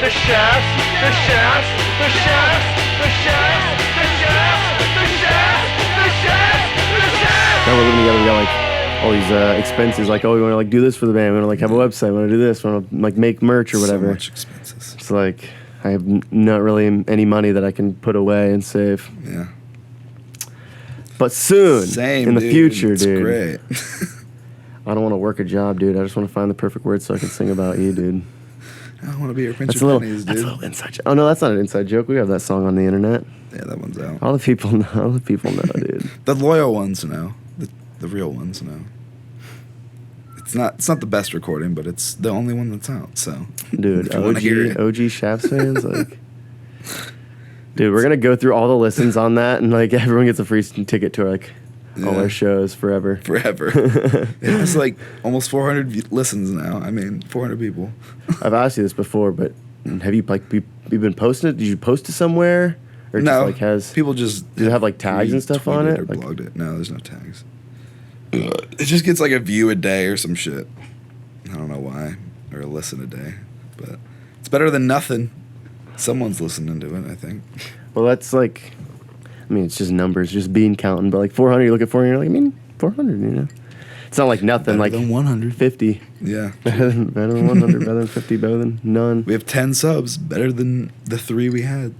the shafts, the shafts, the shafts, the shafts, the shafts, the shafts, the shafts, the shafts. Now we're living together. We got like all these expenses. Like, oh, we want to like do this for the band. We want to like have a website. We want to do this. We want to like make merch or whatever. So much expenses. It's like I have not really any money that I can put away and save. Yeah. But soon, Same, in the dude. future, It's dude. great. I don't want to work a job, dude. I just want to find the perfect words so I can sing about you, dude. I want to be your pinch That's of a little, pennies, that's a dude. little inside joke. Oh no, that's not an inside joke. We have that song on the internet. Yeah, that one's out. All the people know. All the people know, dude. The loyal ones know. The real ones know. It's not the best recording, but it's the only one that's out. So, Dude, if you wanna hear it. OG Shafts fans, like, dude, we're gonna go through all the listens on that, and like everyone gets a free ticket to like all Yeah. our shows forever. Forever. It has like almost 400 listens now. I mean, 400 people. I've asked you this before, but have you like you been posting it? Did you post it somewhere, or No, just like has people just does it have like tags and stuff on retweeted it? or Like, blogged it. No, there's no tags. It just gets like a view a day or some shit. I don't know why, or a listen a day, but it's better than nothing. Someone's listening to it, I think. well, that's like, I mean, it's just numbers, just bean counting. But like 400, you look at 400, you're like, I mean, 400, you know, it's not like nothing. Better like than 100. 50, Yeah. better than 100, better than 50, better than none. We have 10 subs, better than the 3 we had,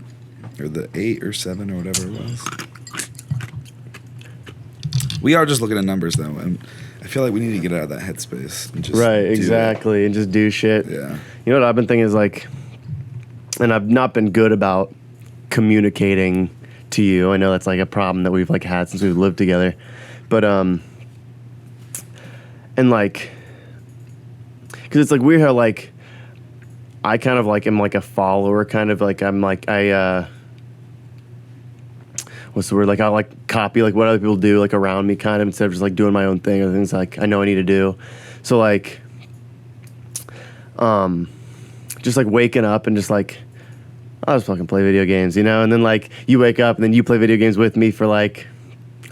or the 8 or 7 or whatever it was. We are just looking at numbers though, and I feel like we need to get out of that headspace and just Right, do it. exactly, and just do shit. Yeah. You know what I've been thinking is like, and I've not been good about communicating to you. I know that's like a problem that we've like had since we've lived together, but and like, because it's like weird how like I kind of like am like a follower, kind of like I'm like what's the word? Like I like copy like what other people do like around me, kind of, instead of just like doing my own thing or things like I know I need to do. So like, just like waking up and just like, I'll just fucking play video games, you know? And then like you wake up and then you play video games with me for like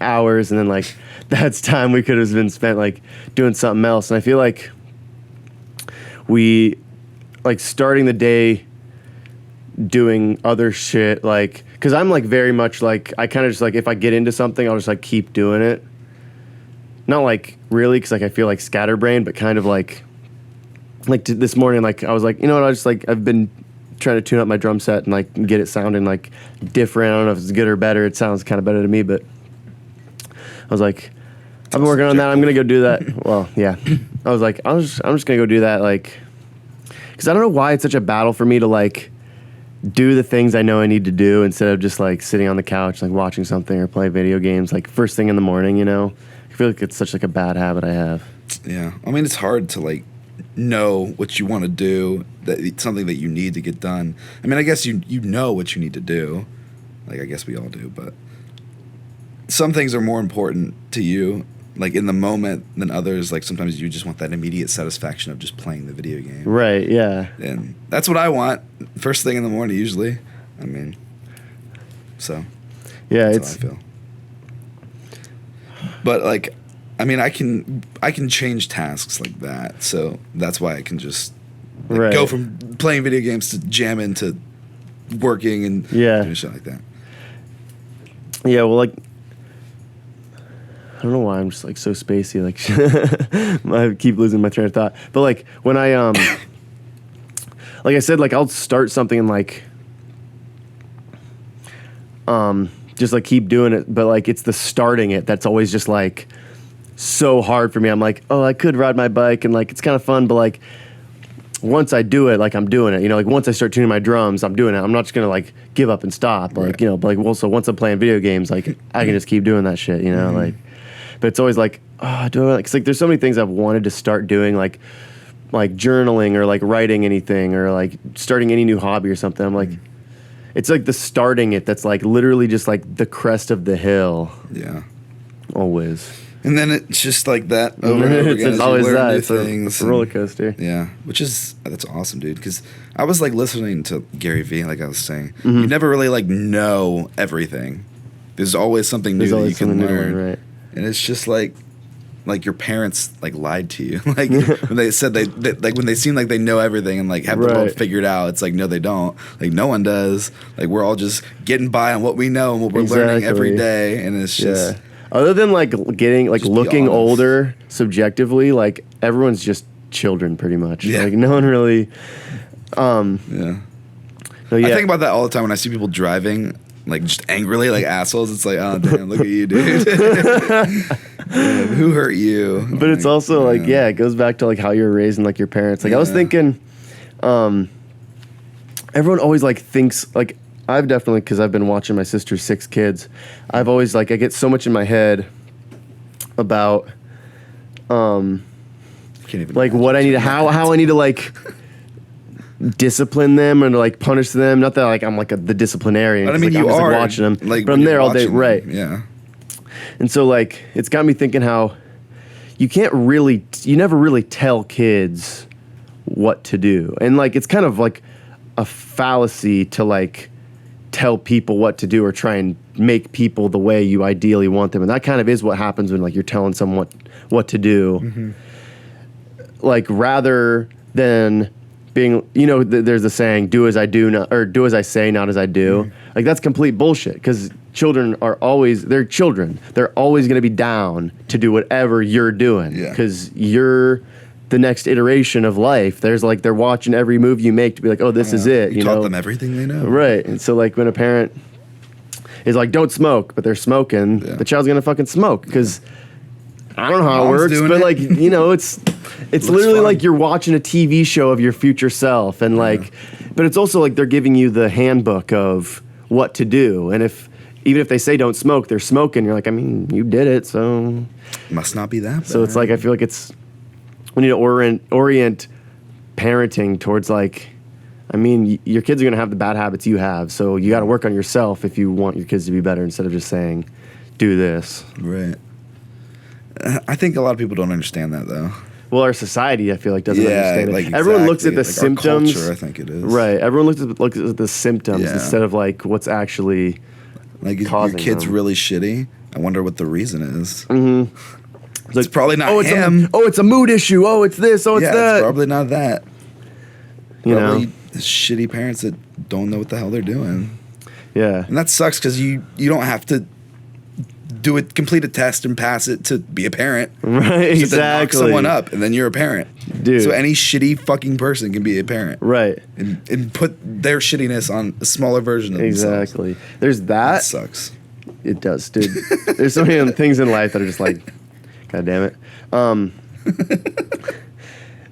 hours, and then like that's time we could have been spent like doing something else. And I feel like we like starting the day doing other shit, like, because I'm like very much like I kind of just like if I get into something I'll just like keep doing it, not like really, because like I feel like scatterbrained, but kind of like this morning, like I was like, you know what, I just like I've been trying to tune up my drum set and like get it sounding like different. I don't know if it's good or better. It sounds kind of better to me, but I was like, I've been working on that. I'm gonna go do that. Well, yeah, I was like, I'm just gonna go do that, like, because I don't know why it's such a battle for me to like do the things I know I need to do instead of just like sitting on the couch like watching something or playing video games like first thing in the morning, you know. I feel like it's such like a bad habit I have. Yeah. I mean, it's hard to like know what you want to do, that it's something that you need to get done. I mean, I guess you know what you need to do. Like, I guess we all do, but some things are more important to you, like in the moment, than others. Like sometimes you just want that immediate satisfaction of just playing the video game. Right, yeah. And that's what I want first thing in the morning usually. I mean, so Yeah, that's it's how I feel. But like, I mean, I can change tasks like that. So that's why I can just like, Right. go from playing video games to jamming to working and Yeah. doing shit like that. Yeah, well, like, I don't know why I'm just like so spacey. Like, I keep losing my train of thought. But like when I like I said, like I'll start something and like just like keep doing it. But like it's the starting it that's always just like so hard for me. I'm like, oh, I could ride my bike and like it's kind of fun, but like once I do it, like I'm doing it, you know, like once I start tuning my drums, I'm doing it. I'm not just gonna like give up and stop, like, Right. you know, but like, well, so once I'm playing video games, like I can just keep doing that shit, you know, like, but it's always like, oh, do I, like, 'cause like there's so many things I've wanted to start doing, like journaling or like writing anything or like starting any new hobby or something. I'm like, it's like the starting it that's like literally just like the crest of the hill, Yeah. always. And then it's just like that over and over again. It's as always you learn that. new It's a things roller and- coaster. Yeah, that's awesome, dude. Because I was like listening to Gary Vee, like I was saying. Mm-hmm. You never really like know everything. There's always something new There's that you always can something new to learn, learn, right? And it's just like like your parents like lied to you. Like when they said they like when they seem like they know everything and like have the world figured out. It's like no, they don't. Like no one does. Like we're all just getting by on what we know and what we're learning every day. And it's just other than like getting like looking honest. older subjectively, like everyone's just children pretty much. Yeah. Like no one really. Yeah. So, yeah. I think about that all the time when I see people driving, like just angrily, like assholes. It's like, oh damn, look at you, dude. Yeah, who hurt you? But it's also like, it goes back to like how you were raised and like your parents. Like I was thinking, everyone always like thinks like I've definitely, because I've been watching my sister's 6 kids. I've always like I get so much in my head about Can't even like what I need to how I need to like discipline them and like punish them. Not that like I'm like the disciplinarian. But I mean, like, you I'm just, are like, watching them, like, but I'm there all day, them. right? Yeah. And so like it's got me thinking how you never really tell kids what to do, and like it's kind of like a fallacy to like tell people what to do or try and make people the way you ideally want them, and that kind of is what happens when like you're telling someone what to do. Mm-hmm. Like rather than being, there's a saying, do as I do, not, or do as I say, not as I do. Mm-hmm. Like that's complete bullshit, because children are they're children. They're always going to be down to do whatever you're doing, because you're the next iteration of life. There's like, they're watching every move you make to be like, oh, this is it. You taught them everything they know. Right. And so like when a parent is like, don't smoke, but they're smoking, the child's going to fucking smoke, because I don't know how Mom's it works, but like, it's literally like you're watching a TV show of your future self, and like, but it's also like they're giving you the handbook of what to do. And even if they say don't smoke, they're smoking. You're like, I mean, you did it, so must not be that bad. So it's like I feel like we need to orient parenting towards like, I mean, your kids are gonna have the bad habits you have, so you got to work on yourself if you want your kids to be better, instead of just saying, do this. Right. I think a lot of people don't understand that though. Well, our society, I feel like, doesn't understand it. Like everyone looks at the like symptoms. Our culture, I think it is. Right. Everyone looks at the symptoms instead of like what's actually like causing your kid's them. really shitty. I wonder what the reason is. Mm-hmm. It's probably not him. It's a mood issue. Oh, it's this. Oh, it's that. It's probably not that. Probably shitty parents that don't know what the hell they're doing. Yeah. And that sucks, because you don't have to complete a test and pass it to be a parent. Right, just exactly. Knock someone up, and then you're a parent. Dude. So any shitty fucking person can be a parent. Right. And put their shittiness on a smaller version of themselves. Exactly. There's that. That sucks. It does, dude. There's so many things in life that are just like, God damn it.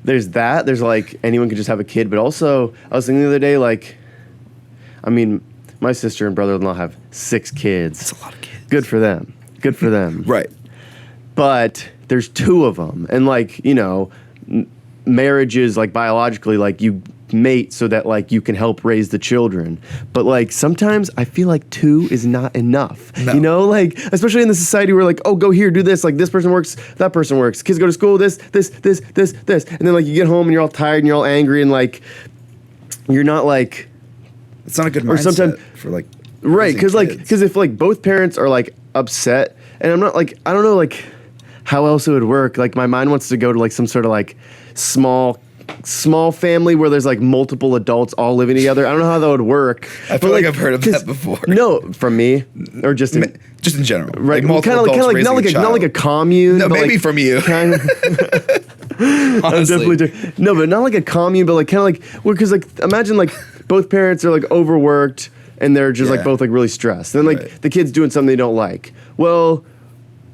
There's that. There's like, anyone can just have a kid. But also, I was thinking the other day, like, I mean, my sister and brother-in-law have 6 kids. That's a lot of kids. Good for them. Good for them. Right. But there's 2 of them. And like, marriage is like biologically, like you mate so that like you can help raise the children. But like sometimes I feel like 2 is not enough. No. Like especially in the society where like, oh, go here, do this, like this person works, that person works, kids go to school, this. And then like you get home and you're all tired and you're all angry and like you're not like, it's not a good or mindset sometimes, for like right, because if like both parents are like upset, and I'm not like, I don't know like how else it would work. Like my mind wants to go to like some sort of like small family where there's like multiple adults all living together. I don't know how that would work. I feel like I've heard of that before. No, from me or just in general, right? Like kind of like not like a commune. No, but maybe like, from you. Kind of. Honestly. No, but not like a commune, but like kind of like, well, because like imagine like both parents are like overworked and they're just like both like really stressed. And then like the kid's doing something they don't like. Well,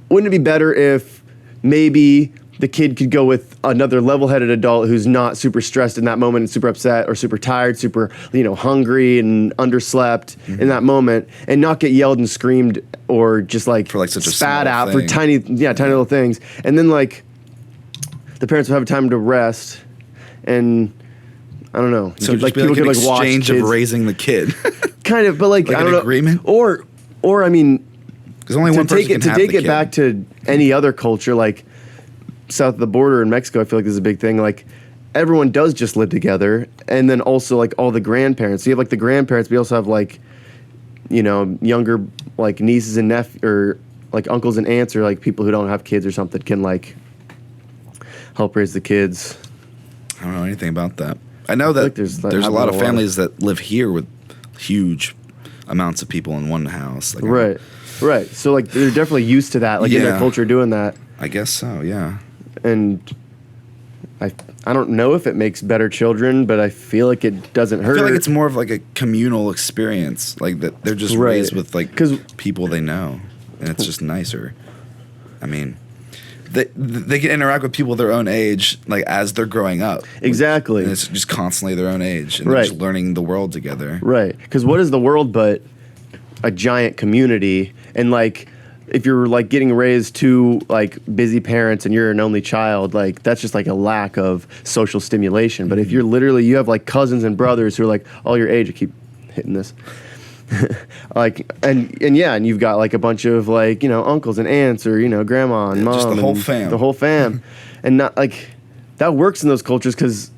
wouldn't it be better if maybe the kid could go with another level-headed adult who's not super stressed in that moment and super upset or super tired, super, hungry and underslept in that moment, and not get yelled and screamed or just like for like such a spat small out thing. for tiny little things. And then like the parents will have time to rest, and I don't know. So like people could like watch exchange kids. of raising the kid. Kind of, but like I an don't know. agreement? Or I mean, Because only one person can have the take it kid. back to any other culture, like south of the border in Mexico, I feel like this is a big thing. Like everyone does just live together, and then also like all the grandparents. So you have like the grandparents, but you also have like, younger like nieces and like uncles and aunts or like people who don't have kids or something can like help raise the kids. I don't know anything about that. I know that like there's a lot of families that live here with huge amounts of people in one house. Like, Right. So like they're definitely used to that, like in their culture doing that. I guess so, yeah. And I don't know if it makes better children, but I feel like it doesn't hurt. I feel like it's more of like a communal experience, like that they're just raised with like people they know, and it's just nicer. I mean, they can interact with people their own age, like as they're growing up. Exactly. And it's just constantly their own age, and they're just learning the world together. Right. Because what is the world but a giant community? And like, if you're like getting raised to like busy parents and you're an only child, like that's just like a lack of social stimulation. But if you're literally, you have like cousins and brothers who are like all your age, I keep hitting this. Like, and you've got like a bunch of like, you know, uncles and aunts or, you know, grandma and mom. Just the whole fam. The whole fam. And not like, that works in those cultures because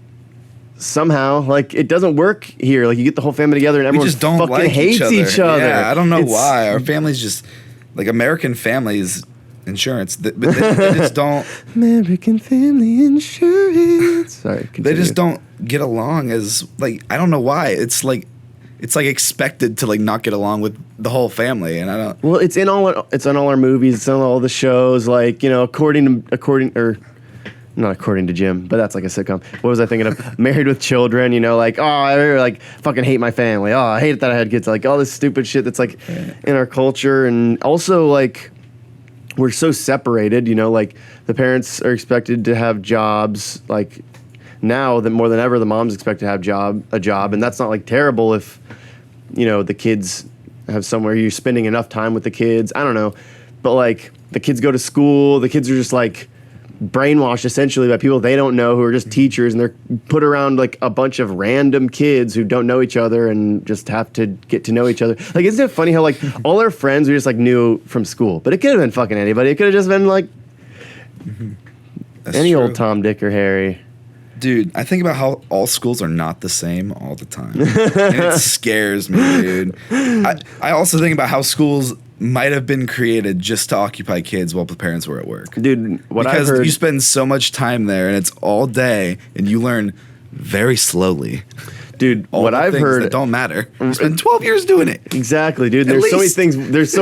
somehow, like, it doesn't work here. Like, you get the whole family together and everyone just don't fucking like hates each other. Yeah, I don't know why. Our families just, like, American families insurance, they just don't. American family insurance. Sorry, continue. They just don't get along as, like, I don't know why. It's like expected to like not get along with the whole family, and I don't. Well, it's in all our movies, it's on all the shows. Like, you know, according not according to Jim, but that's like a sitcom. What was I thinking of? Married with Children. You know, like, oh, I like fucking hate my family. Oh, I hate that I had kids. Like all this stupid shit that's like in our culture, and also like we're so separated. You know, like the parents are expected to have jobs. Like now, that more than ever, the mom's expected to have a job, and that's not like terrible if, you know, the kids have somewhere you're spending enough time with the kids. I don't know, but like the kids go to school, the kids are just like brainwashed essentially by people they don't know who are just teachers, and they're put around like a bunch of random kids who don't know each other and just have to get to know each other. Like, isn't it funny how like all our friends we just like knew from school, but it could have been fucking anybody. It could have just been like any old Tom, Dick, or Harry. Dude, I think about how all schools are not the same all the time. And it scares me, dude. I also think about how schools might have been created just to occupy kids while the parents were at work. Dude, because I've heard, you spend so much time there and it's all day and you learn very slowly. Dude, all what I've heard that don't matter. You spend 12 years doing it. Exactly, dude. There's so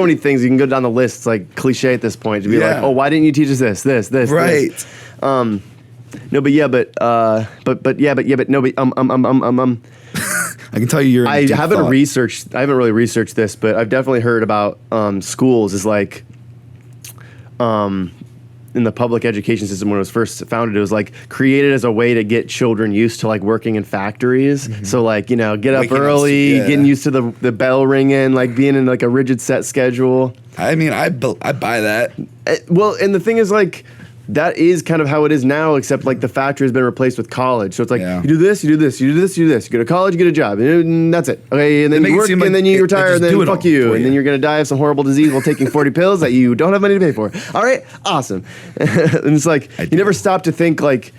many things you can go down the list. It's like cliche at this point to be like, oh, why didn't you teach us this? Right. This? No, but no, but I can tell you I haven't really researched this, but I've definitely heard about schools is like in the public education system when it was first founded, it was like created as a way to get children used to like working in factories. Mm-hmm. So like, you know, get up early, getting used to the bell ringing, like being in like a rigid set schedule. I mean, I buy that. Well, and the thing is like, that is kind of how it is now, except like the factory has been replaced with college. So it's like, you do this, you do this, you do this, you do this. You go to college, you get a job, and that's it. Okay, and then you work, and then you retire, and then fuck you. And then you're going to die of some horrible disease while taking 40 pills that you don't have money to pay for. All right, awesome. And it's like, you never stop to think like,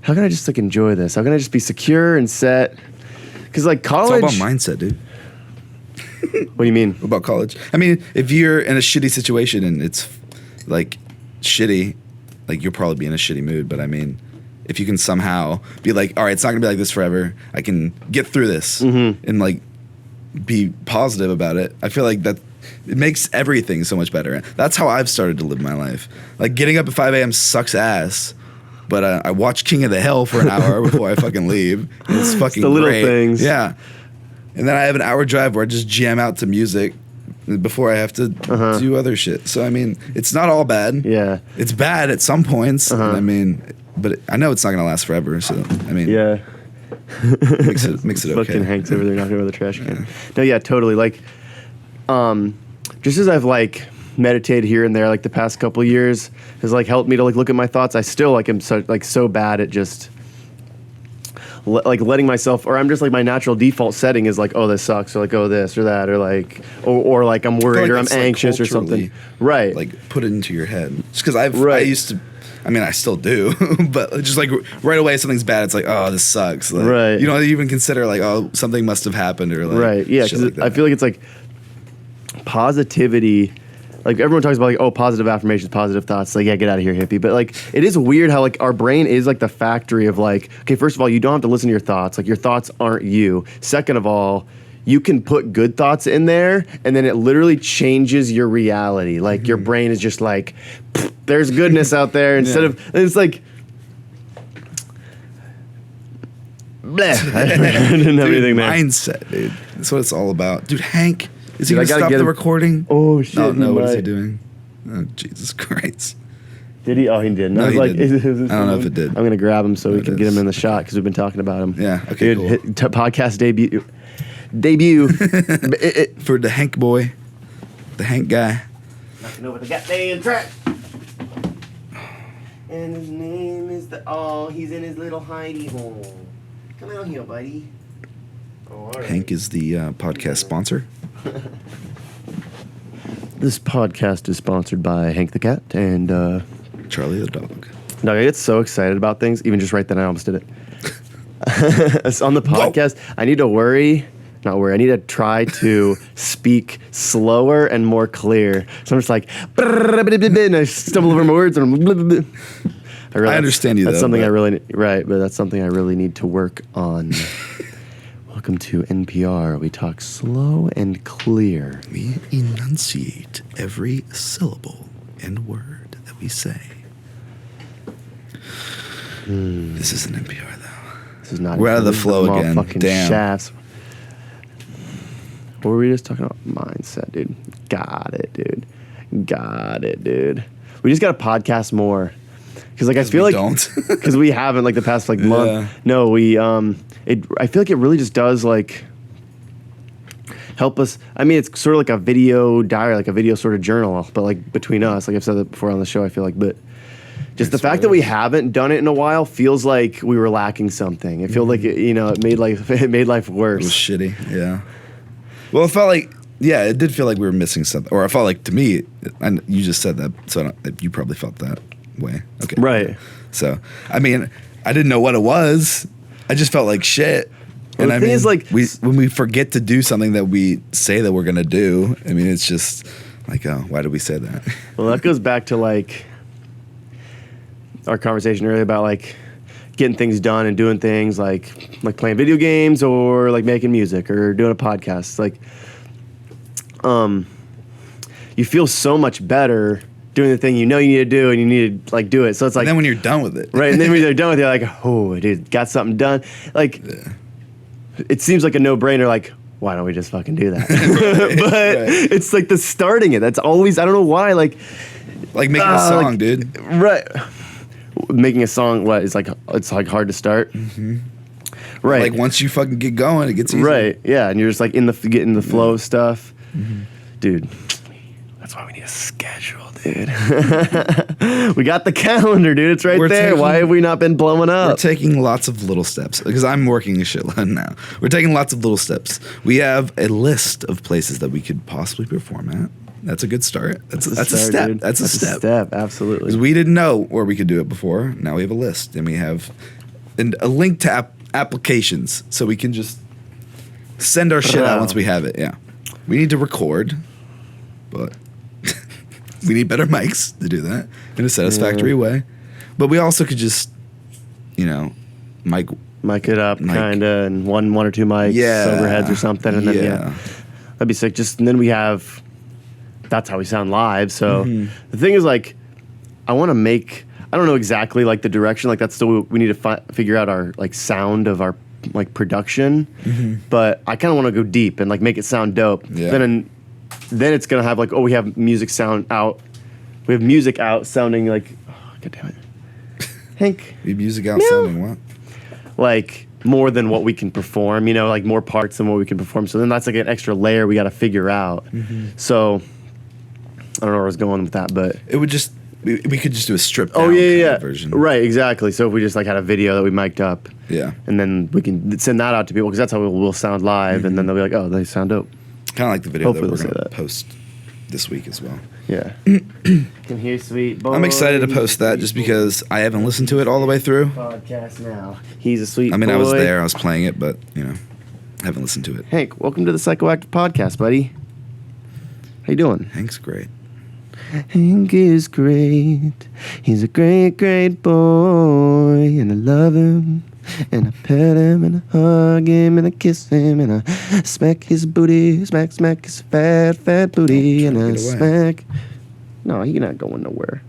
how can I just like enjoy this? How can I just be secure and set? Because like college... It's all about mindset, dude. What do you mean? About college? I mean, if you're in a shitty situation and it's like shitty... Like, you'll probably be in a shitty mood, but I mean, if you can somehow be like, all right, it's not gonna be like this forever. I can get through this and like be positive about it. I feel like that it makes everything so much better. That's how I've started to live my life. Like, getting up at 5 a.m. sucks ass, but I watch King of the Hill for an hour before I fucking leave. And it's fucking the little great. Things. Yeah. And then I have an hour drive where I just jam out to music before I have to do other shit. So, I mean, it's not all bad. Yeah. It's bad at some points. I mean, but I know it's not going to last forever. So, I mean. Yeah. makes it okay. Fucking Hank's over there knocking over the trash can. No, yeah, totally. Like, just as I've, like, meditated here and there, like, the past couple of years has, like, helped me to, like, look at my thoughts. I still, like, am so bad at just... like letting myself, or I'm just like my natural default setting is like, oh, this sucks, or like, oh, this or that, or like, or like I'm worried, or I'm anxious, or something. Right. Like, put it into your head. Just because I used to, I mean, I still do, but just like right away something's bad, it's like, oh, this sucks. Like, right. You don't even consider like, oh, something must have happened, or like, right. Yeah. Because I feel like it's like positivity. like everyone talks about like, oh, positive affirmations, positive thoughts. Like, yeah, get out of here, hippie. But like, it is weird how like our brain is like the factory of like, okay, first of all, you don't have to listen to your thoughts. Like your thoughts aren't you. Second of all, you can put good thoughts in there, and then it literally changes your reality. Like your brain is just like, there's goodness out there instead of, and it's like, bleh. I didn't have anything there. Mindset, dude. That's what it's all about. Dude, Hank, is he Dude, going to stop the recording? Oh, shit. Oh, no, what is he might. doing? Oh, Jesus Christ. Did he? Oh, he didn't. No, I was he like, didn't. is this I don't know if someone? it did. I'm going to grab him so we it can get is. him in the shot because we've been talking about him. Yeah, okay, Dude, cool. Podcast debut. For the Hank boy, the Hank guy. Knocking over the goddamn track. And his name is he's in his little hidey hole. Come out here, buddy. Oh, all right. Hank is the podcast sponsor. This podcast is sponsored by Hank the Cat and Charlie the dog. no, I get so excited about things. Even just right then, I almost did it. It's on the podcast. I need to not worry. I need to try to speak slower and more clear. So I'm just like, and I stumble over my words. And I understand you, That's though, something but- I really right, but that's something I really need to work on. Welcome to NPR. We talk slow and clear. We enunciate every syllable and word that we say. This isn't NPR, though. This is not. We're out of the these are flow again. motherfucking Damn. Shafts. What were we just talking about? Mindset, dude. Got it, dude. We just got to podcast more. Because like I feel we like don't. because we haven't like the past like Yeah. month. No, we I feel like it really just does like help us. I mean, it's sort of like a video diary, like a video sort of journal, but like between us. Like I've said that before on the show. I feel like, but just the fact that we haven't done it in a while feels like we were lacking something. It feels like it made life It was worse. shitty, yeah. Well, it felt like, yeah, it did feel like we were missing something. Or I felt like, to me, and you just said that, so you probably felt that way. Okay. Right. So, I mean, I didn't know what it was. I just felt like shit. Well, the thing is, like, when we forget to do something that we say that we're going to do, I mean, it's just like, oh, why did we say that? Well, that goes back to like our conversation earlier about like getting things done and doing things like playing video games or like making music or doing a podcast. It's like, you feel so much better doing the thing you know you need to do and you need to like do it. So it's like, And then when you're done with it. right, and then when you're done with it, you're like, oh, dude, got something done. Like, it seems like a no-brainer. Like, why don't we just fucking do that? But it's like the starting it. That's always, I don't know why. Like Like making a song, like- dude. right, making a song. What is like? It's like hard to start. Mm-hmm. Right. Like once you fucking get going, it gets easy. Right. Yeah, and you're just like getting the flow of stuff, dude. That's why we need a schedule, dude. We got the calendar, dude. It's right We're there. taking- Why have we not been blowing We're up? taking lots of little steps because I'm working a shitload now. We're taking lots of little steps. We have a list of places that we could possibly perform at. That's a good start. That's a step. dude. That's a step. Absolutely. Because we didn't know where we could do it before. Now we have a list and we have a link to applications so we can just send our shit out once we have it. Yeah. We need to record, but we need better mics to do that in a satisfactory way. But we also could just, mic Mic it up, Mic. kinda, and one or two mics, Yeah. overheads or something, and then that'd be sick. Just and then we have. That's how we sound live. So the thing is, like, I want to make. I don't know exactly like the direction. Like that's still we need to figure out our like sound of our like production. But I kind of want to go deep and like make it sound dope. Yeah. Then it's gonna have like we have music sound out. We have music out sounding like. Oh, God damn it, Hank. We have music out Meow. sounding what? Like more than what we can perform, like more parts than what we can perform. So then that's like an extra layer we got to figure out. So I don't know where I was going with that, but It would just we could just do a stripped down kind of version. right, exactly. So if we just like had a video that we mic'd up, Yeah. and then we can send that out to people because that's how we'll sound live, and then they'll be like, oh, they sound dope. Kind of like the video Hopefully that we're they'll say going to that. post this week as well. Yeah. Can hear sweet boy. I'm excited to post that just because I haven't listened to it all the way through. Podcast now. He's a sweet. I mean, boy. I was there, I was playing it, but I haven't listened to it. Hank, welcome to the Psychoactive podcast, buddy. How you doing? Hank's great. Hank is great. He's a great, great boy. And I love him. And I pet him and I hug him and I kiss him and I smack his booty. Smack, smack his fat, fat booty. And I smack. No, you're not going nowhere.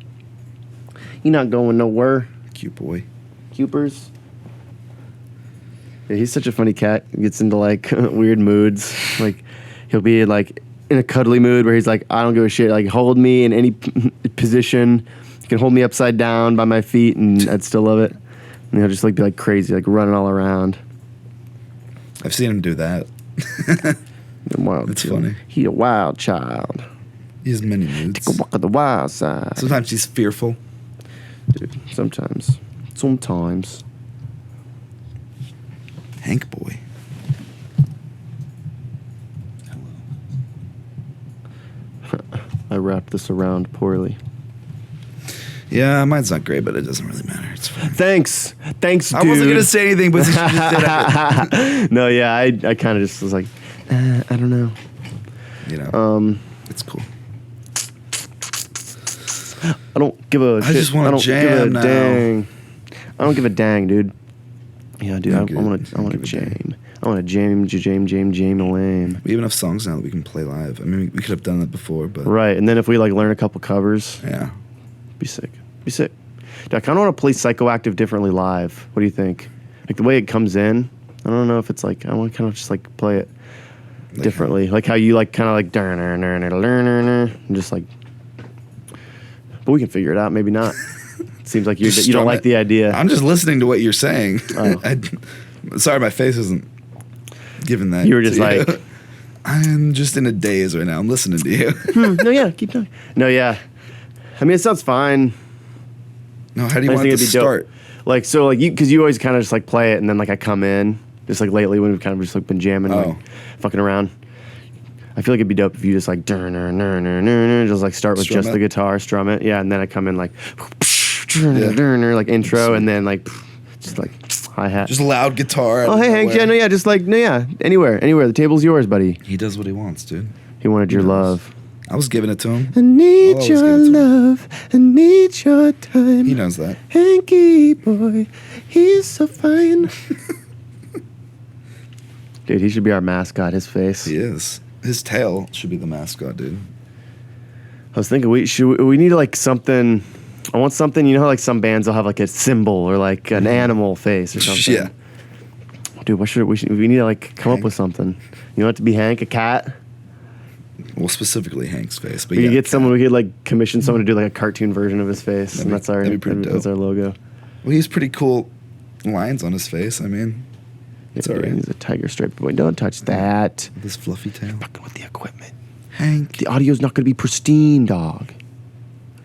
You're not going nowhere. Cute boy. Cupers. Yeah, he's such a funny cat. He gets into like weird moods. Like he'll be like in a cuddly mood where he's like, I don't give a shit. Like hold me in any position. You can hold me upside down by my feet and I'd still love it. And he'll just like be like crazy, like running all around. I've seen him do that. It's funny. He a wild child. He has many moods. Take a walk on the wild side. Sometimes he's fearful. Dude, sometimes. Sometimes. Hank boy. I wrapped this around poorly. Yeah, mine's not great, but it doesn't really matter. It's fine. Thanks, dude. I wasn't gonna say anything, but since you just did it. No, yeah, I kind of just was like, I don't know. You know, it's cool. I don't give a shit. I just want to jam now. Dang. I don't give a dang, dude. Yeah, dude, I want to Give a jam. I want to jam a lame. We have enough songs now that we can play live. I mean, we could have done that before, but Right, and then if we like learn a couple covers, yeah. be sick. Dude, I kind of want to play Psychoactive differently live. What do you think? Like the way it comes in, I don't know if it's like, I want to kind of just like play it differently. Like how you like kind of like, and just like, but we can figure it out. Maybe not. It seems like you don't like the idea. I'm just listening to what you're saying. Oh. Sorry, my face isn't giving that. You were just like, I'm just in a daze right now. I'm listening to you. No, yeah, keep talking. No, yeah. I mean, it sounds fine. No, how do you I want think it to it'd be dope. start? Like, so like because you always kind of just like play it and then like I come in, just like lately when we've kind of just like been jamming, like fucking around. I feel like it'd be dope if you just like just like start with just the guitar, strum it, yeah, and then I come in like like intro and then like just like hi-hat. Just loud guitar. Oh, hey, Hank, yeah, no, yeah, just like, no, yeah, anywhere. The table's yours, buddy. He does what he wants, dude. He wanted your love. I was giving it to him. I need your love. I need your time. He knows that. Hanky boy, he's so fine. Dude, he should be our mascot, his face. He is. His tail should be the mascot, dude. I was thinking we need like something. I want something, you know how like some bands will have like a symbol or like an animal face or something. Yeah. Dude, we need to like come up with something. You want it to be Hank, a cat? Well, specifically Hank's face. But We yeah, could get someone. We could like commission someone to do like a cartoon version of his face, and that's that'd be pretty dope. That's our logo. Well, he's pretty cool lines on his face. I mean, it's Yeah, all right. he's a tiger striped boy. Don't touch that. This fluffy tail. Fucking with the equipment. Hank. The audio's not going to be pristine, dog.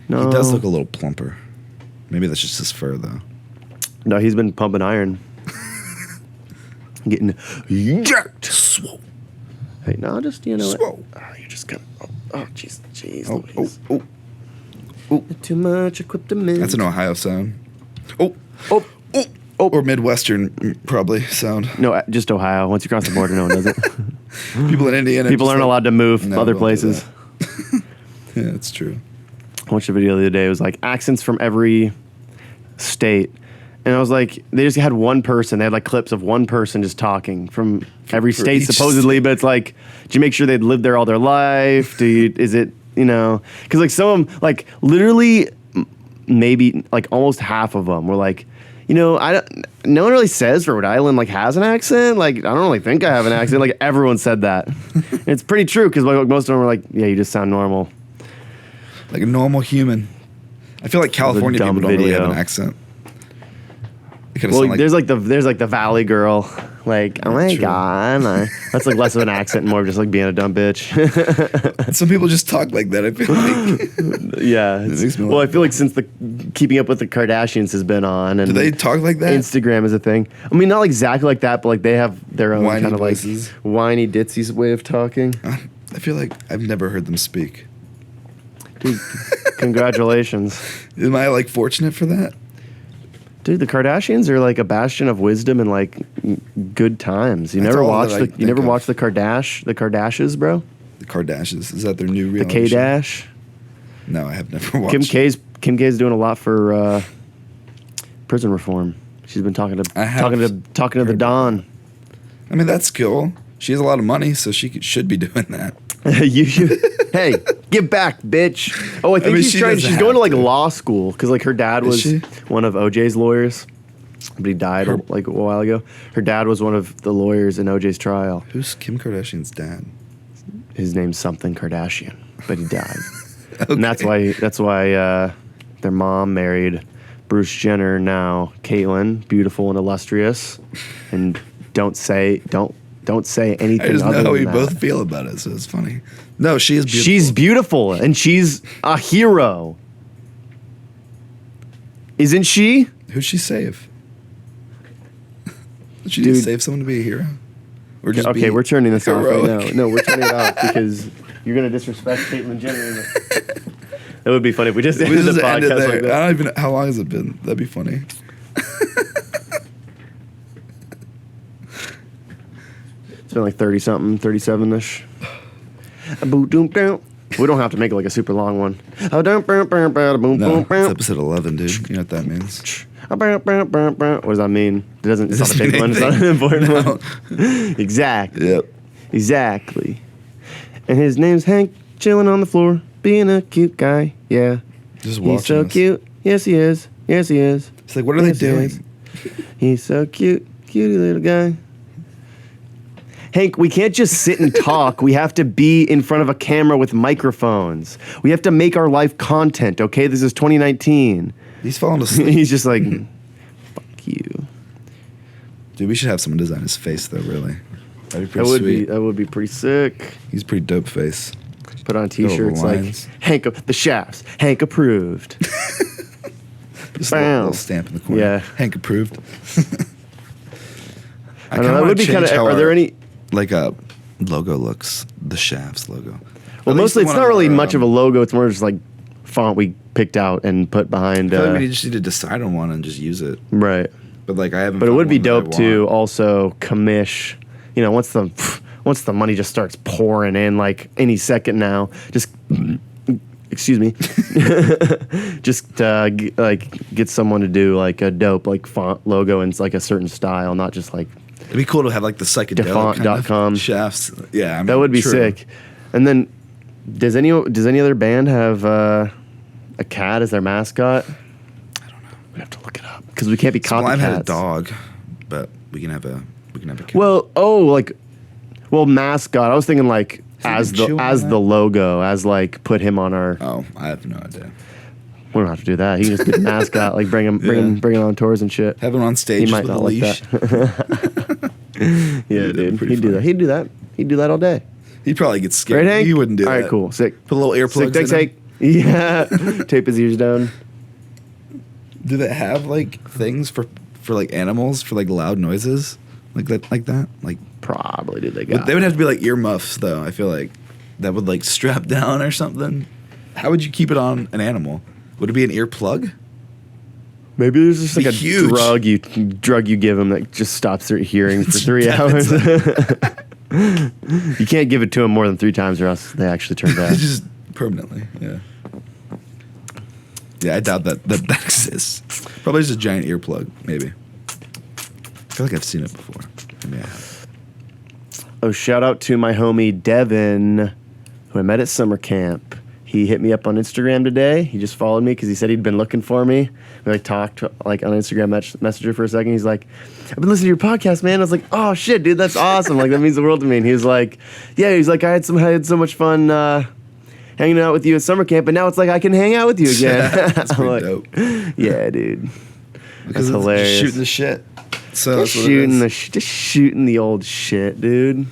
No. He does look a little plumper. Maybe that's just his fur, though. No, he's been pumping iron. Getting jerked. Swole. Hey, no, just, you know Swole. what? Oh, you're just gonna. Oh, jeez. Jeez. Oh, Louise. oh. Too much equipment. That's an Ohio sound. Oh. Oh. Oh. Oh. Or Midwestern, probably, sound. No, just Ohio. Once you cross the border, no one does it. People in Indiana. People aren't allowed to move No, other don't do places. that. Yeah, it's true. I watched a video the other day. It was like accents from every state. And I was like, they just had one person. They had like clips of one person just talking from every For state each supposedly. But it's like, do you make sure they'd lived there all their life? Is it, you know? Because like some of them, like literally maybe like almost half of them were like, you know, no one really says Rhode Island like has an accent. Like, I don't really think I have an accent. Like everyone said that. And it's pretty true because like most of them were like, yeah, you just sound normal. Like a normal human. I feel like California people don't really have an accent. Well, there's like the Valley Girl, like oh my god, that's like less of an accent, and more of just like being a dumb bitch. Some people just talk like that. I feel like. Yeah. Well, I feel like since the Keeping Up with the Kardashians has been on, and do they talk like that? Instagram is a thing. I mean, not exactly like that, but like they have their own Whiny kind of voices. like whiny ditzy way of talking. I feel like I've never heard them speak. Dude, congratulations. Am I like fortunate for that? Dude, the Kardashians are like a bastion of wisdom and like good times. You That's never all watched that I you never think of. watched the Kardashians, bro? The Kardashians. Is that their new The reality show? K-Dash. No, I have never watched. Kim K's doing a lot for prison reform. She's been talking to the Don. I mean, that's cool. She has a lot of money, so she should be doing that. You should. Hey, give back, bitch. Oh, I think she's going to like law school because like her dad was one of OJ's lawyers, but he died like a while ago. Her dad was one of the lawyers in OJ's trial. Who's Kim Kardashian's dad? His name's something Kardashian, but he died. Okay. And that's why their mom married Bruce Jenner. Now Caitlyn, beautiful and illustrious, and don't say anything. I just know other how than we that. both feel about it, so it's funny. No, she is beautiful. She's beautiful, and she's a hero. Isn't she? Who'd she save? Did she just save someone to be a hero? Or just Okay, we're turning this off right heroic? now. No, we're turning it off because you're gonna disrespect Caitlyn Jenner. It would be funny if we just ended the podcast end it there. like that. I don't even know. How long has it been? That'd be funny. It's been like 30-something, 37-ish. We don't have to make it like a super long one. No, it's episode 11, dude. You know what that means? What does that mean? It's not a big one. It's not an important one. Exactly. Yep. Exactly. And his name's Hank, chilling on the floor, being a cute guy. Yeah. Just watching He's so us. cute. Yes, he is. Yes, he is. It's like, what are they Yes, he doing? is. He's so cute. Cutie little guy. Hank, we can't just sit and talk. We have to be in front of a camera with microphones. We have to make our life content, okay? This is 2019. He's falling asleep. He's just like, fuck you. Dude, we should have someone design his face, though, really. That'd be pretty sweet. That would be pretty sick. He's a pretty dope face. Put on t-shirts Little like, lines. Hank, the shafts, Hank approved. Just a little stamp in the corner. Yeah. Hank approved. I don't know, that would be kind of, are there any... Like a logo looks, the Shafts logo. Well, mostly it's not really much of a logo. It's more just like font we picked out and put behind. I feel like we just need to decide on one and just use it. Right. But like I haven't. But it found would be one that I dope to want. also commish. You know, once the money just starts pouring in, like any second now, just excuse me, just get someone to do like a dope like font logo in like a certain style, not just like. It'd be cool to have like the psychedelic Defont.com. Shafts. Yeah, I mean, That would be true. sick. And then, does any other band have a cat as their mascot? I don't know. We have to look it up because we can't be copycats. Sublime had a dog, but we can have a cat. Well, mascot. I was thinking like as chewing the logo, as like put him on our. Oh, I have no idea. We don't have to do that. He can just be the mascot, like bring him on tours and shit. Have him on stage He might with a not like leash. that. Yeah, that'd be dude. pretty He'd do that. funny. He'd do that. He'd do that all day. He'd probably get scared. Right, Hank? He wouldn't do that. All right, cool. Sick. Put little earplugs Sick. Thanks, in him. Hank. Yeah. Tape his ears down. Do they have like things for like animals for like loud noises like that? Like Probably, dude. They got. they would have to be like earmuffs though. I feel like that would like strap down or something. How would you keep it on an animal? Would it be an earplug? Maybe there's just like a Huge. drug you give them that just stops their hearing for 3 hours. You can't give it to them more than 3 times or else they actually turn bad. Just permanently. Yeah. Yeah, I doubt that exists. Probably just a giant earplug, maybe. I feel like I've seen it before. Maybe I have. Oh, shout out to my homie Devin, who I met at summer camp. He hit me up on Instagram today. He just followed me because he said he'd been looking for me. We like talked like on Instagram Messenger for a second. He's like, "I've been listening to your podcast, man." I was like, "Oh shit, dude, that's awesome! Like that means the world to me." And he was like, "Yeah," he's like, "I had so much fun hanging out with you at summer camp, and now it's like I can hang out with you again." That's I'm pretty like, dope. Yeah, dude, Because that's it's hilarious. Shooting the shit. So that's what Just shooting the old shit, dude.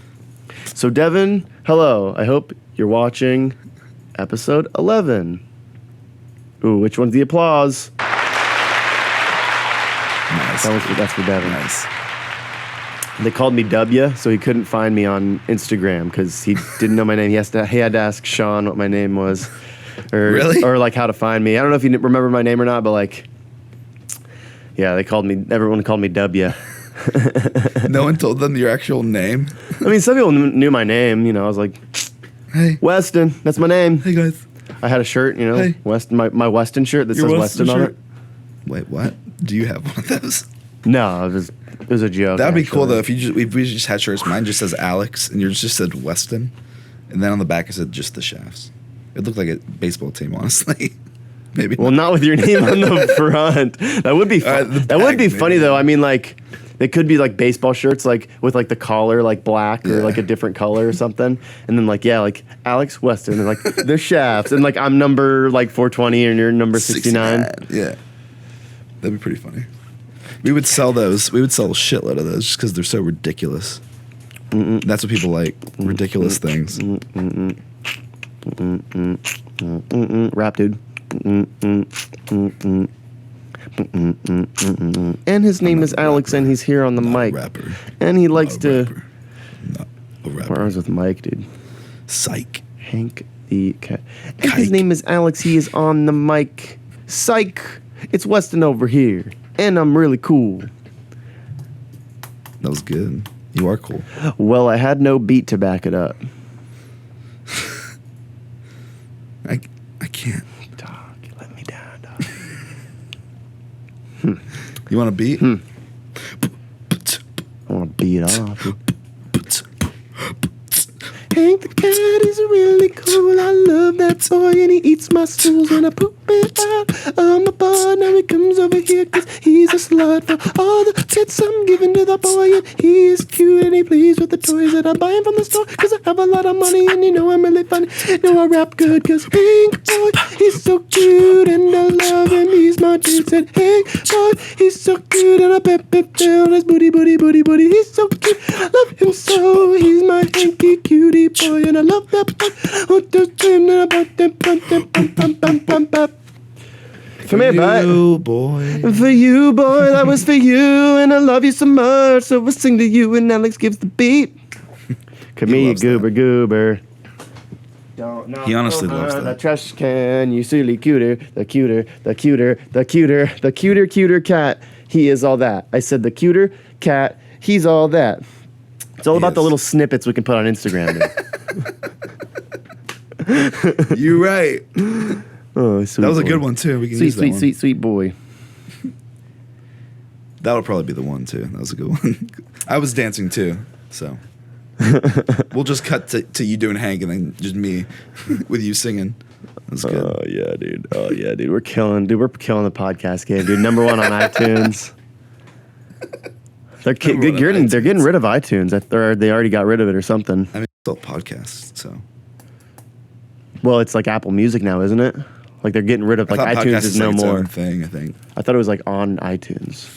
So Devin, hello. I hope you're watching episode 11. Ooh, which one's the applause? Nice. That's for Devin. Nice. They called me W, so he couldn't find me on Instagram because he didn't know my name. He had to ask Sean what my name was, Really? or like how to find me. I don't know if you remember my name or not, but like, yeah, everyone called me W. No one told them your actual name. I mean, some people knew my name. You know, I was like, Hey. Weston, that's my name. Hey guys. I had a shirt, Hey. my Weston shirt that Your says Weston Weston on shirt? it. Wait, what? Do you have one of those? No, it was a joke. That'd be cool actually. though if we just had shirts. Mine just says Alex, and yours just said Weston, and then on the back it said just the Shafts. It looked like a baseball team, honestly. Maybe. Well, not with your name on the front. That would be fun. the That would be back, funny maybe. though. I mean, like, they could be like baseball shirts, like with like the collar like black or Yeah. like a different color or something, and then like like Alex Weston and like the Shafts, and like I'm number like 420 and you're number 69. Yeah, that'd be pretty funny. We would sell those. We would sell a shitload of those just because they're so ridiculous. That's what people like. Ridiculous things. Rap dude. And his name is Alex, and he's here on the Not a mic. rapper. And he likes Not a to. rapper. Not a What rapper. rhymes with Mike, dude? Psych. Hank the cat. And his Kike. name is Alex. He is on the mic. Psych. It's Weston over here, and I'm really cool. That was good. You are cool. Well, I had no beat to back it up. I can't. Dog, you let me down, dog. You want a beat? I want to beat off. dude. Hank the cat is really cool. I love that boy, and he eats my stools when I poop it out on my butt. Now he comes over here 'cause he's a slut for all the tits I'm giving to the boy. And he is cute and he pleased with the toys that I'm buying from the store 'cause I have a lot of money and you know I'm really funny. Know I rap good 'cause Hank boy, he's so cute and I love him. He's my dude. Said Hank boy, he's so cute and I pep down his booty. He's so cute, love him so. He's my hanky cutie boy, and I love that boy. Come here, bud. You, boy. For you, boy, that was for you, and I love you so much. So we'll sing to you, and Alex gives the beat. Come here, you loves that. goober. Don't know. He honestly loves The that. trash can, you silly cuter, the cuter cat. He is all that. I said the cuter cat. He's all that. It's all about the is. little snippets we can put on Instagram. dude. You're right. Oh, sweet That was a boy. good one too. We can use that one. Sweet boy. That would probably be the one too. That was a good one. I was dancing too, so we'll just cut to you doing Hank and then just me with you singing. That's good. Oh yeah, dude. We're killing the podcast game, dude. Number one on iTunes. They're Number one on they're getting rid of iTunes. They already got rid of it or something. I mean, it's still a podcast, so Well, it's like Apple Music now, isn't it? Like they're getting rid of I like thought iTunes podcast is no like its more. own thing. I think. I thought it was like on iTunes.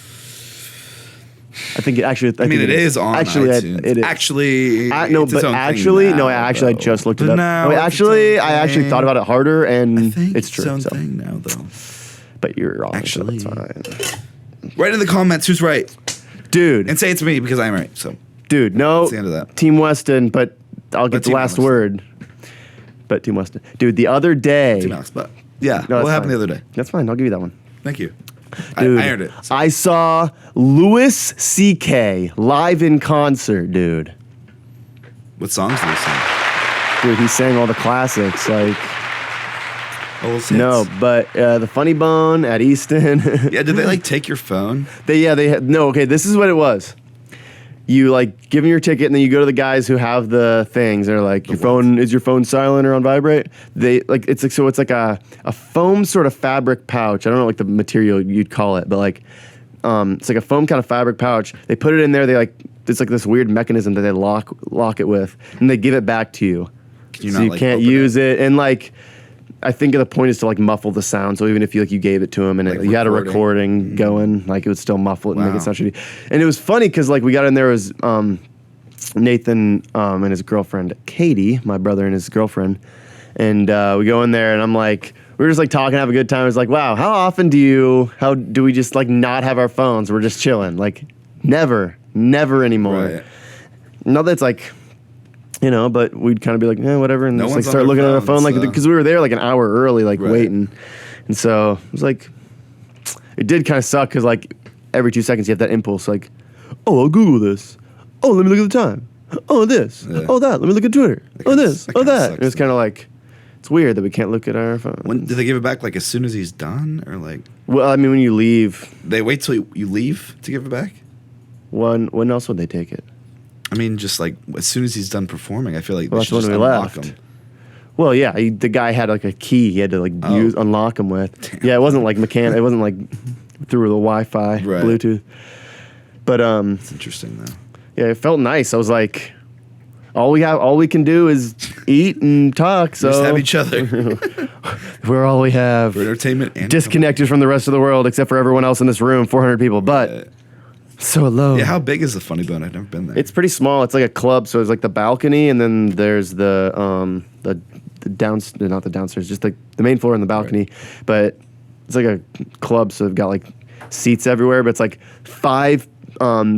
I think it actually. I mean, it is on iTunes. It is. Actually, No, it's its but own thing actually, no. now, I though. just looked it But up. now No, it's its own I actually thing. thought about it harder, I and think it's true. its own so. thing now, though. But you're wrong. Actually. so it's fine. Write in the comments who's right Dude, and say it's me because I'm right. So dude, no. That's the end of that. Team Weston, but I'll get But the Team last Weston. word. But Team Weston, dude. The other day, Team Alex, but yeah, No, what that's happened fine. the other day? That's fine. I'll give you that one. Thank you. Dude, I earned it. So. I saw Louis C.K. live in concert, dude. What songs do they sing? Dude, he sang all the classics, like All those hits? no, but the Funny Bone at Easton. Yeah, did they like take your phone? they had no. Okay, this is what it was. You like give them your ticket, and then you go to the guys who have the things. They're like, your phone is your phone silent or on vibrate? They like it's like so it's like a foam sort of fabric pouch. I don't know like the material you'd call it, but like it's like a foam kind of fabric pouch. They put it in there. They like it's like this weird mechanism that they lock it with, and they give it back to you. Can you So not, you like, can't open use it, and like. I think the point is to like muffle the sound. So even if you gave it to him and Like you had a recording. recording going, like it would still muffle it and make Wow. it sound shitty. And it was funny because like we got in there was Nathan and his girlfriend Katie, my brother and his girlfriend, and we go in there and I'm like, we were just like talking, have a good time. It's like, wow, how often do we just like not have our phones? We're just chilling, like never anymore. Right. Not that it's like. You know, but we'd kind of be like, whatever, and No just like one's on start their looking at our phone, phones, like so- because we were there like an hour early, like Right. waiting, and so it was like, it did kind of suck because like every 2 seconds you have that impulse, like, oh, I'll Google this, oh, let me look at the time, oh this, Yeah. oh that, let me look at Twitter, That oh kinda- this, that oh kinda that. sucks, And it's kind of like, It's weird that we can't look at our phone. When do they give it back? Like as soon as he's done, or like Well, I mean, when you leave, they wait till you leave to give it back? when else would they take it? I mean, just like as soon as he's done performing, I feel like Well, they that's should when just we unlock left. him. Well, yeah, the guy had like a key. He had to like unlock him with. Damn. Yeah, it wasn't like It wasn't like through the Wi-Fi, Right. Bluetooth. But It's interesting though. yeah, it felt nice. I was like, all we can do is eat and talk. So Just have each other we're all we have. for entertainment and Disconnected from the rest of the world, except for everyone else in this room, 400 people. But so alone. Yeah, how big is the Funny Bone? I've never been there. It's pretty small. It's like a club, so it's like the balcony, and then there's the downstairs, not the downstairs, just like the main floor and the balcony. Right. But it's like a club, so they've got like seats everywhere. But it's like 5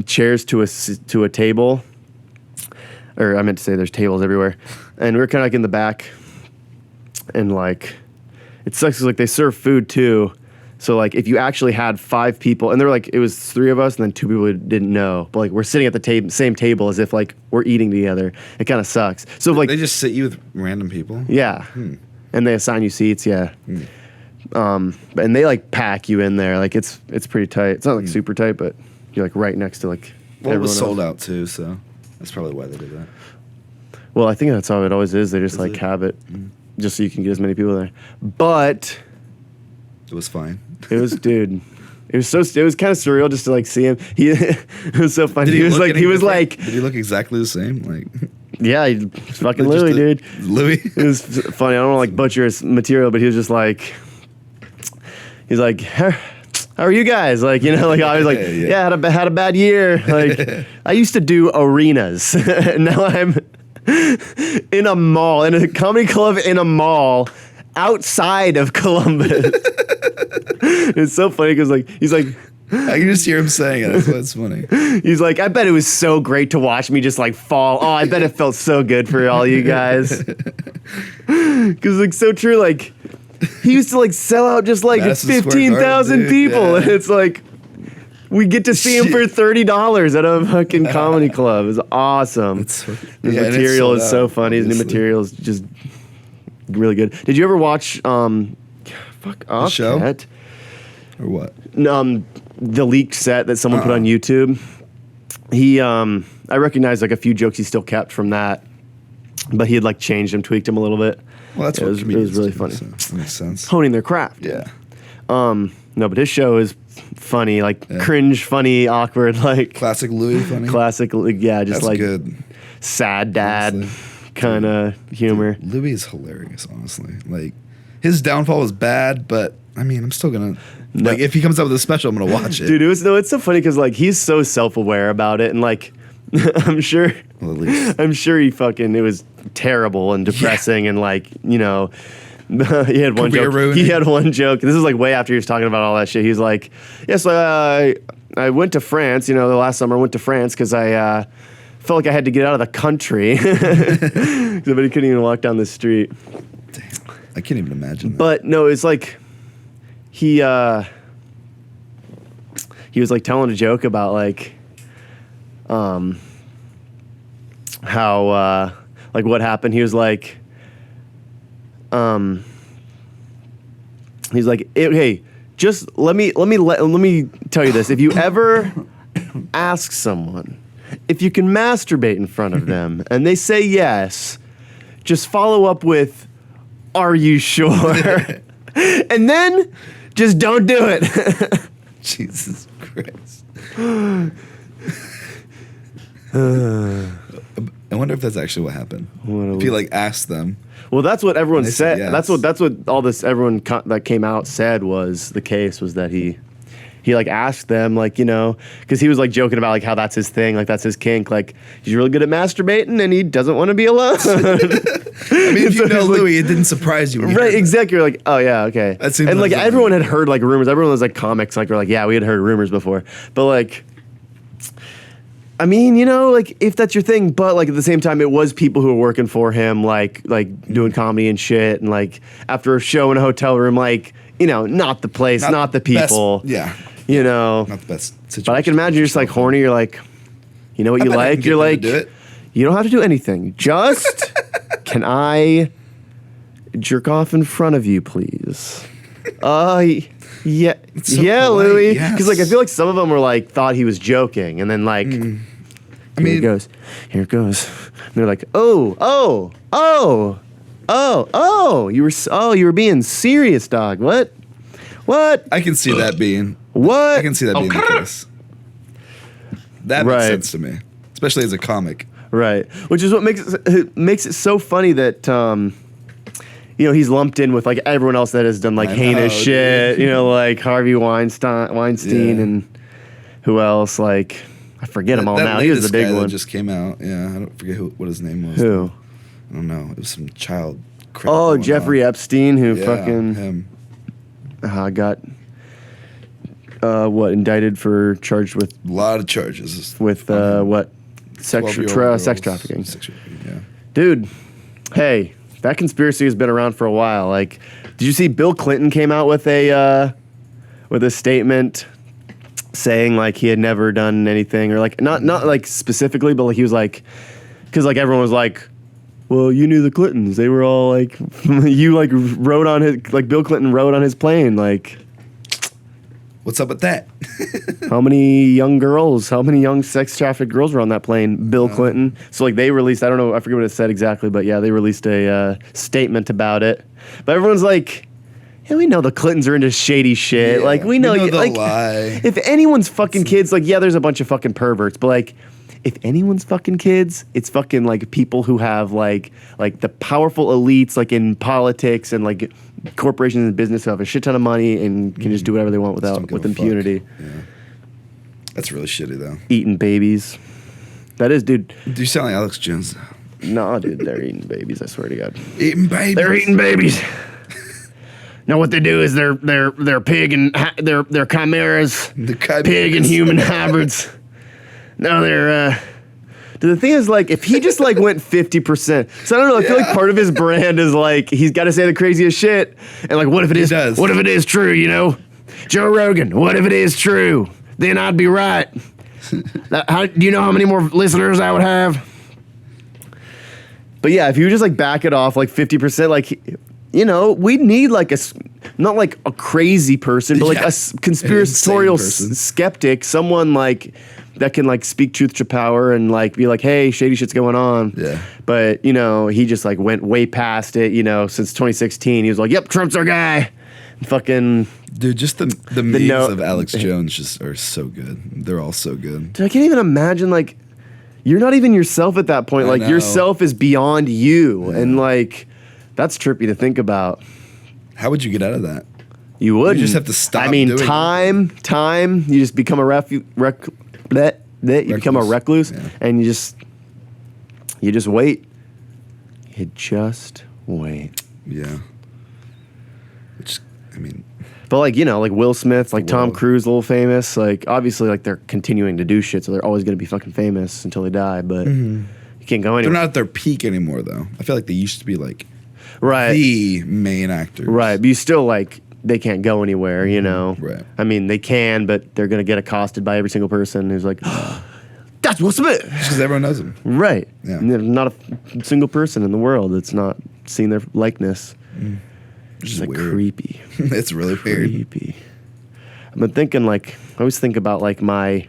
chairs to a table, or I meant to say there's tables everywhere, and we're kind of like in the back, and like it sucks 'cause, like they serve food too. So like if you actually had 5 people, and there were like it was 3 of us and then 2 people who didn't know, but like we're sitting at the same table as if like we're eating together. It kind of sucks. So like they just sit you with random people. yeah, and they assign you seats. Yeah, and they like pack you in there. Like it's pretty tight. It's not like super tight, but you're like right next to like. Well, it was everyone sold else. out too, so that's probably why they did that. Well, I think that's how it always is. They just Is like it? have it just so you can get as many people there. But It was fine. it was, dude. It was kind of surreal just to like see him. It was so funny. Did He was look like, any he was different? like, Did he look exactly the same? Like yeah, he's fucking just Louis, a- dude. Louis. It was funny. I don't want to like butcher his material, but he was just like, he's like, how are you guys? Like, you know, like I was like, Yeah. had a bad year. Like, I used to do arenas. Now I'm in a mall, in a comedy club in a mall outside of Columbus. It's so funny because like he's like. I can just hear him saying it. That's why it's funny. He's like, I bet it was so great to watch me just like fall. Oh, I bet it felt so good for all you guys. Because like so true, like he used to like sell out just like Madison Square 15,000 Garden, dude, people, yeah. and it's like we get to see him for $30 at a fucking comedy club. It's awesome. It's His and it's material sold is so out, funny. His new obviously. material is just really good. Did you ever watch fuck off, show? Cat? Or what? The leaked set that someone put on YouTube? He I recognized like a few jokes he still kept from that, but he had like changed them, tweaked them a little bit. Well, that's Yeah, what it was really do, funny. so that makes sense. Honing their craft. Yeah. No, but his show is funny, like cringe, funny, awkward, like Classic Louis funny. classic, yeah, just That's like good. sad dad Honestly. kind of humor. Louis is hilarious, honestly. Like his downfall was bad, but I mean, I'm still gonna like if he comes up with a special, I'm gonna watch it. Dude, it's so funny because like he's so self-aware about it, and like I'm sure Well, at least. it was terrible and depressing, and like you know. he had one Career joke. ruining. He had one joke. This is like way after he was talking about all that shit. He's like, "Yes, I went to France. You know, the last summer I went to France because I felt like I had to get out of the country." But he couldn't even walk down the street. Damn, I can't even imagine that. But no, it's like he was like telling a joke about like how like what happened. He was like he's like, hey, just let me tell you this. If you ever ask someone if you can masturbate in front of them and they say yes, just follow up with, are you sure? And then just don't do it. Jesus Christ. I wonder if that's actually what happened. If you like asked them. Well, that's what everyone They said. said yes. That's what all this everyone that came out said was the case, was that he like asked them, like, you know, because he was like joking about like how that's his thing, like that's his kink, like he's really good at masturbating and he doesn't want to be alone. I mean, if you know Louis, it didn't surprise you. When you Right, heard that. exactly. You're like, oh yeah, okay. That seems and like like everyone something- had heard like rumors. Everyone was like comics, like were like, yeah, we had heard rumors before. But like, I mean, you know, like if that's your thing, but like at the same time, it was people who were working for him, like doing comedy and shit, and like after a show in a hotel room, like, you know, not the place, not the people. Best, yeah, You know. not the best situation. But I can imagine you're just like horny. You're like, you know what I you bet I can like? get You're them to like, do it. you don't have to do anything. Just can I jerk off in front of you, please. Yeah, It's so yeah, polite, Louis. yes. Because like I feel like some of them were like thought he was joking, and then like, here mean- it goes, here it goes. And they're like, oh, you were being serious, dog. What? I can see that being. What? I can see that being the case. That makes Right. sense to me, especially as a comic. Right, which is what makes it so funny that you know, he's lumped in with like everyone else that has done like I heinous know, shit. dude. You know, like Harvey Weinstein, Yeah. and who else? Like I forget them all That now. He was the latest big guy that one. just came out. Yeah, I don't forget what his name was. Who? I don't know. It was some child. crap Oh, going Jeffrey on. Epstein, who Yeah, fucking him. got indicted for charged with A lot of charges. what 12-year-old sex girls. trafficking. Sex trafficking, yeah. Dude, hey, that conspiracy has been around for a while. Like, did you see Bill Clinton came out with a statement saying like he had never done anything, or like not like specifically, but like he was like, because like everyone was like, well, you knew the Clintons. They were all like, you like rode on his, like Bill Clinton rode on his plane. Like, What's up with that? how many young sex trafficked girls were on that plane? Bill Clinton. So like they released, I don't know, I forget what it said exactly, but yeah, they released a statement about it. But everyone's like, yeah, we know the Clintons are into shady shit. Yeah, like we know you they'll like lie. if anyone's fucking kids, like yeah, there's a bunch of fucking perverts, but like if anyone's fucking kids, it's fucking like people who have like the powerful elites like in politics and like corporations and business who have a shit ton of money and can just do whatever they want Just don't with give a impunity. fuck. Yeah. That's really shitty, though. Eating babies. That is, dude. Do you sound like Alex Jones? No, dude, they're eating babies. I swear to God, Eating babies. they're eating babies. Now what they do is they're pig and they're chimeras, The chimeras. pig and human hybrids. No, they're. The thing is, like, if he just like went 50%, so I don't know. I feel like part of his brand is like he's got to say the craziest shit, and like, what if it is? does. What if it is true? You know, Joe Rogan. What if it is true? Then I'd be right. Do you know how many more listeners I would have? But yeah, if you just like back it off like 50%, like, you know, we'd need like not like a crazy person, but like Yeah. a conspiratorial An insane person. skeptic, someone like that can like speak truth to power and like be like, hey, shady shit's going on. Yeah. But, you know, he just like went way past it, you know, since 2016. He was like, yep, Trump's our guy. Fucking. Dude, just the memes no- of Alex Jones just are so good. They're all so good. Dude, I can't even imagine, like, you're not even yourself at that point. I Like, know. yourself is beyond you. And, like, that's trippy to think about. How would you get out of that? You would just have to stop I mean, doing it. time. You just become a you become a recluse, Yeah. and you just wait. You just wait. Yeah. Which, I mean, But like, you know, like Will Smith, like Tom Whoa. Cruise, a little famous. Like, obviously, like they're continuing to do shit, so they're always gonna be fucking famous until they die. But you can't go they're anywhere. not at their peak anymore, though. I feel like they used to be like Right. the main actors. Right, but you still like they can't go anywhere, you know. Right. I mean, they can, but they're gonna get accosted by every single person who's like, "That's Will Smith." Just because everyone knows them. Right. Yeah. And there's not a single person in the world that's not seen their likeness. Which It's is like weird. creepy. It's really weird. Creepy. I've been thinking like I always think about like my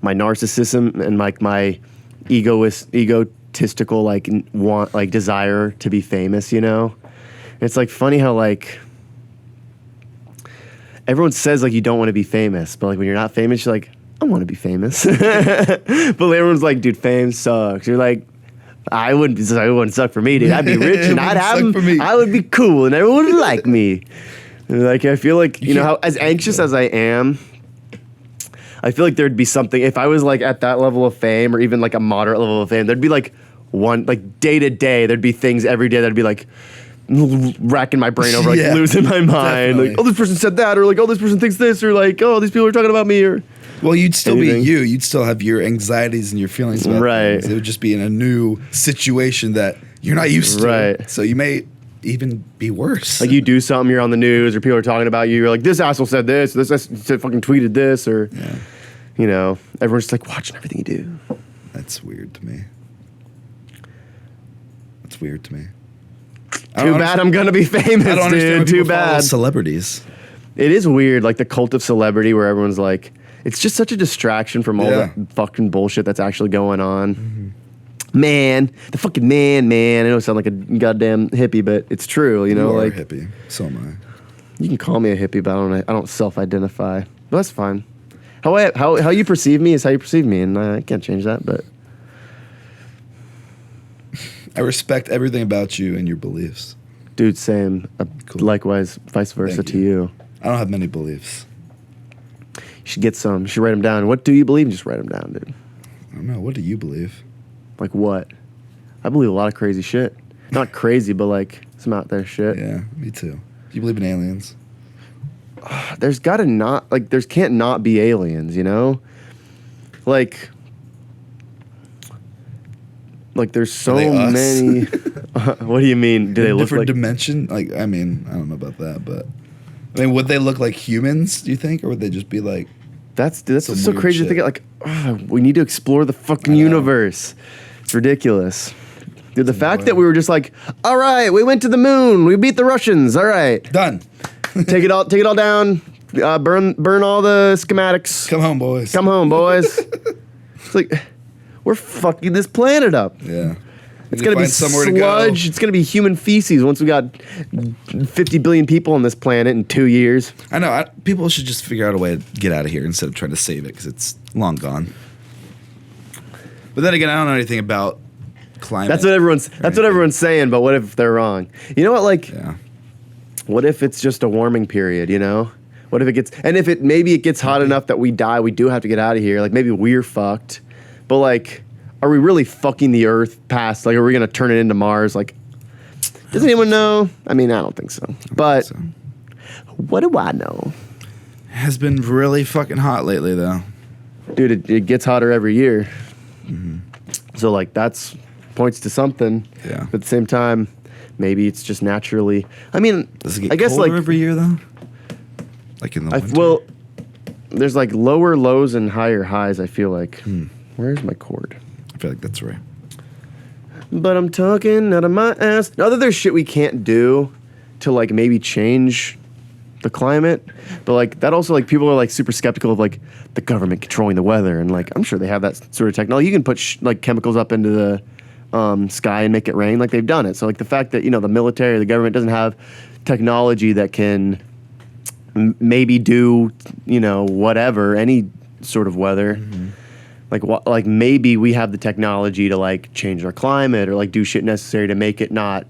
narcissism and like my egotistical like want like desire to be famous, you know? And it's like funny how like everyone says like you don't want to be famous, but like when you're not famous, you're like, I want to be famous. But everyone's like, dude, fame sucks. You're like, it wouldn't suck for me, dude. I'd be rich and It I'd wouldn't have suck for me. I would be cool and everyone would like me. And like I feel like, you know, how as anxious as I am, I feel like there'd be something if I was like at that level of fame or even like a moderate level of fame, there'd be like one like day to day, there'd be things every day that'd be like racking my brain over, like Yeah, losing my mind. definitely. Like, oh, this person said that, or like, oh, this person thinks this, or like, oh, these people are talking about me, or Well, you'd still Anything. be you. You'd still have your anxieties and your feelings about Right. things. It would just be in a new situation that you're not used to. Right. So you may even be worse. like you do something, you're on the news, or people are talking about you. You're like, this asshole said this said fucking tweeted this, or Yeah. you know, everyone's just like watching everything you do. That's weird to me. That's weird to me. Too bad I'm gonna be famous, I don't understand why dude. Too people follow bad. celebrities. It is weird, like the cult of celebrity, where everyone's like, it's just such a distraction from all Yeah. the fucking bullshit that's actually going on. Man, the fucking man. I know I sound like a goddamn hippie, but it's true. You know, You are like a hippie. So am you can call me a hippie, but I don't self-identify. But that's fine. How you perceive me is how you perceive me, and I can't change that. But I respect everything about you and your beliefs. dude, same. Cool. Likewise, vice versa Thank to you. I don't have many beliefs. You should get some. You should write them down. What do you believe? Just write them down, dude. I don't know. What do you believe? Like what? I believe a lot of crazy shit. Not crazy, but like some out there shit. Yeah, me too. Do you believe in aliens? There's gotta not, like, there can't not be aliens, you know? Like there's so Are they us? many. What do you mean? Do they look different like? dimension? Like, I mean, I don't know about that, but I mean, would they look like humans? Do you think, or would they just be like? That's some so weird crazy to shit. think. Like, we need to explore the fucking I know. universe. It's ridiculous. Dude, the fact that we were just like, all right, we went to the moon, we beat the Russians, all right, Done. take it all down, burn all the schematics, Come home, boys. come home, boys. It's like we're fucking this planet up. Yeah. It's gonna be sludge. It's gonna be human feces once we got 50 billion people on this planet in 2 years. I know. People should just figure out a way to get out of here instead of trying to save it because it's long gone. But then again, I don't know anything about climate. That's what everyone's saying. But what if they're wrong? You know what? Like, Yeah. what if it's just a warming period? You know, what if maybe it gets hot enough that we die? We do have to get out of here. Like maybe we're fucked. But like, are we really fucking the Earth past? Like, are we gonna turn it into Mars? Like, does anyone know? I mean, I don't think so. But So, what do I know? it has been really fucking hot lately, though. Dude, it gets hotter every year. So like that's points to something. Yeah. But at the same time, maybe it's just naturally. I mean, Does it get I guess colder like every year, though? Like in the winter? well, there's like lower lows and higher highs. I feel like. Where's my cord? I feel like that's right. But I'm talking out of my ass. Now that there's shit we can't do to like maybe change the climate, but like that also like people are like super skeptical of like the government controlling the weather, and like I'm sure they have that sort of technology. You can put like chemicals up into the sky and make it rain, like they've done it. So like the fact that the military, the government doesn't have technology that can maybe do whatever, any sort of weather. Like maybe we have the technology to like change our climate or like do shit necessary to make it not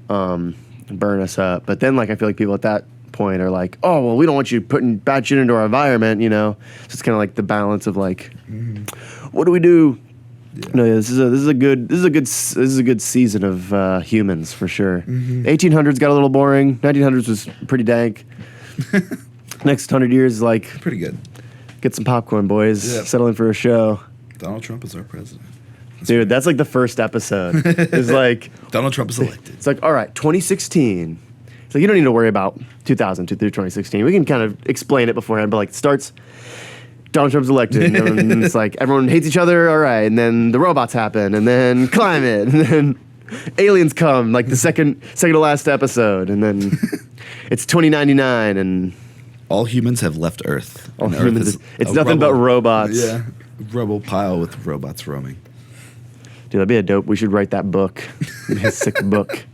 burn us up. But then like I feel like people at that point are like, oh well, we don't want you putting bad shit into our environment, So it's kind of like the balance of like, what do we do? Yeah. No, yeah, this is a good season of humans for sure. 1800s got a little boring. 1900s was pretty dank. Next 100 years is like Pretty good. get some popcorn, boys. Yeah. Settle in for a show. Donald Trump is our president. Dude, that's like the first episode. It's like Donald Trump is elected. it's like, all right, 2016. It's like you don't need to worry about 2000 through 2016. We can kind of explain it beforehand, but like it starts Donald Trump's elected, and it's like everyone hates each other, all right, and then the robots happen, and then climate, and then aliens come, like the second to last episode, and then it's 2099, and All humans have left Earth. all and Earth humans, is it's a nothing but rubble- robots. Yeah. Rubble pile with robots roaming. Dude, that'd be a dope. We should write that book. It'd be a sick book.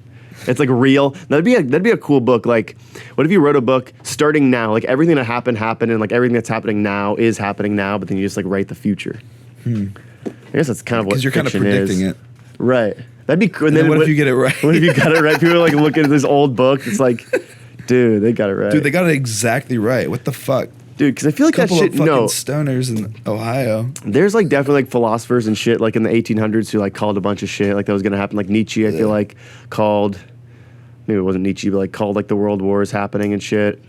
It's like real. That'd be a cool book. Like, what if you wrote a book starting now? Like everything that happened, and like everything that's happening now is happening now. But then you just like write the future. I guess that's kind of what Because you're kind of fiction predicting is. it. Right. That'd be cool. And then what if you get it right? What if you got it right? People are like looking at this old book. It's like, dude, they got it right. Dude, they got it exactly right. What the fuck? Dude, because I feel like that Couple shit. of fucking No, stoners in Ohio. there's like definitely like philosophers and shit like in the 1800s who like called a bunch of shit like that was gonna happen. Like Nietzsche, I feel like called. Maybe it wasn't Nietzsche, but like called like the world wars happening and shit.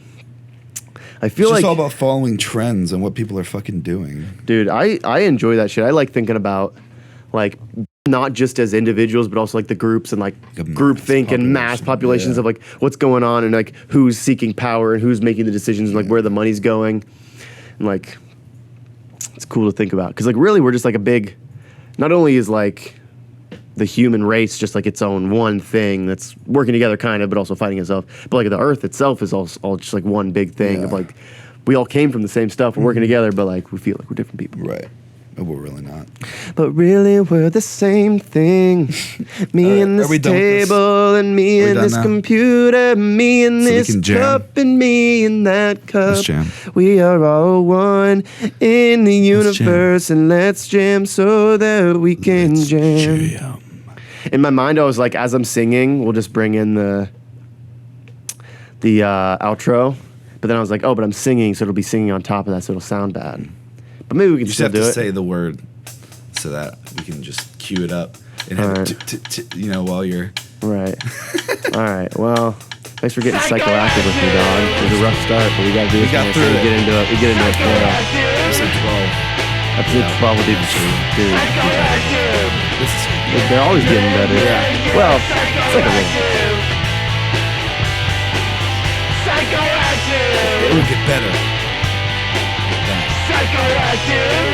I feel It's like, just all about following trends and what people are fucking doing. dude, I enjoy that shit. I like thinking about like not just as individuals, but also like the groups and like A mass group think and mass population, populations yeah. of like what's going on and like who's seeking power and who's making the decisions and like where the money's going. And like, it's cool to think about. Because like really we're just like a big, not only is like the human race just like its own one thing that's working together kind of, but also fighting itself. But like the Earth itself is all just like one big thing of like we all came from the same stuff. We're working together, but like we feel like we're different people. Right. But we're really not. But really, we're the same thing. Me and this table, and me and this computer, me and this cup, and me and that cup. Let's jam. We are all one in the universe, and let's jam so that we can jam. In my mind, I was like, as I'm singing, we'll just bring in the outro. But then I was like, oh, but I'm singing, so it'll be singing on top of that, so it'll sound bad. But maybe we can still do it. You just have to say the word so that we can just cue it up and have it, while you're... Right. All right. Well, thanks for getting psychoactive with me, dog. It was a rough start, but we got to do this. We got through it. We get into it. Episode 12. Episode 12 will do. Dude. They're always getting better. Yeah. Well, it's like a little... Psychoactive. It will get better. Psychoactive.